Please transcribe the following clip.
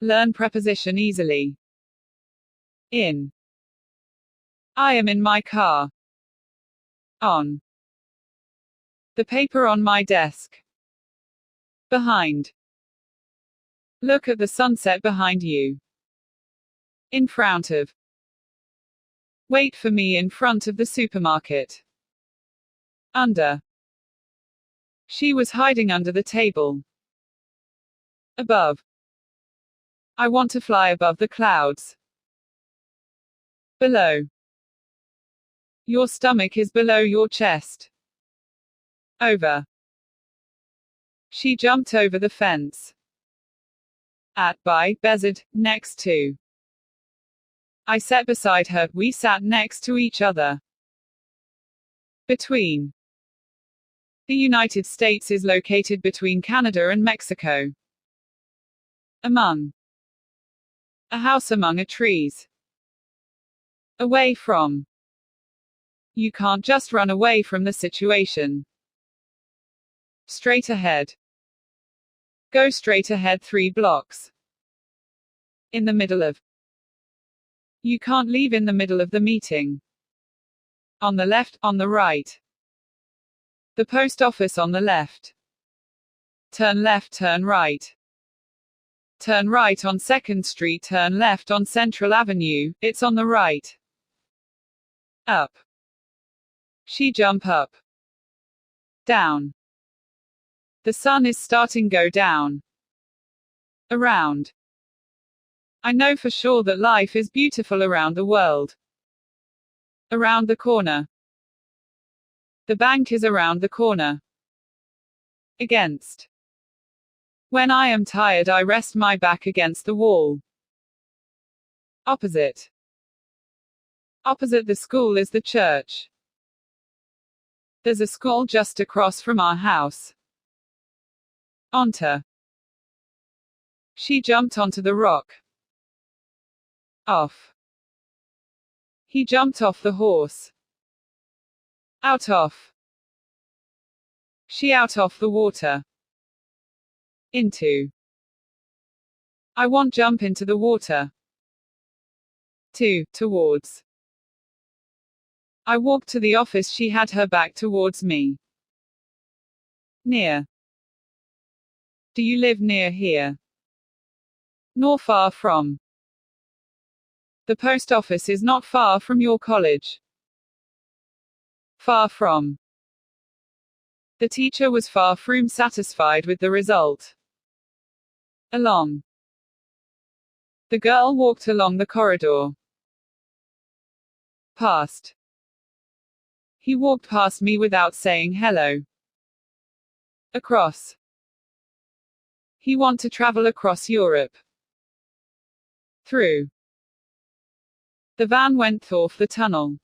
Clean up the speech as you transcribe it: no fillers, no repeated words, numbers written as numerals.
Learn preposition easily. In. I am in my car. On. The paper on my desk. Behind. Look at the sunset behind you. In front of. Wait for me in front of the supermarket. Under. She was hiding under the table. Above. I want to fly above the clouds. Below. Your stomach is below your chest. Over. She jumped over the fence. At, by, beside, next to. I sat beside her, we sat next to each other. Between. The United States is located between Canada and Mexico. Among. A house among a trees. Away from. You can't just run away from the situation. Straight ahead. Go straight ahead 3 blocks. In the middle of. You can't leave in the middle of the meeting. On the left, on the right. The post office on the left. Turn left, turn right. Turn right on 2nd Street, turn left on Central Avenue, it's on the right. Up. She jump up. Down. The sun is starting go down. Around. I know for sure that life is beautiful around the world. Around the corner. The bank is around the corner. Against. When I am tired, I rest my back against the wall. Opposite. Opposite the school is the church. There's a school just across from our house. Onto. She jumped onto the rock. Off. He jumped off the horse. Out of. She out of the water. Into. I want jump into the water. To, towards. I walked to the office, she had her back towards me. Near. Do you live near here? Nor far from. The post office is not far from your college. Far from. The teacher was far from satisfied with the result. Along. The girl walked along the corridor. Past. He walked past me without saying hello. Across. He want to travel across Europe. Through. The van went through the tunnel.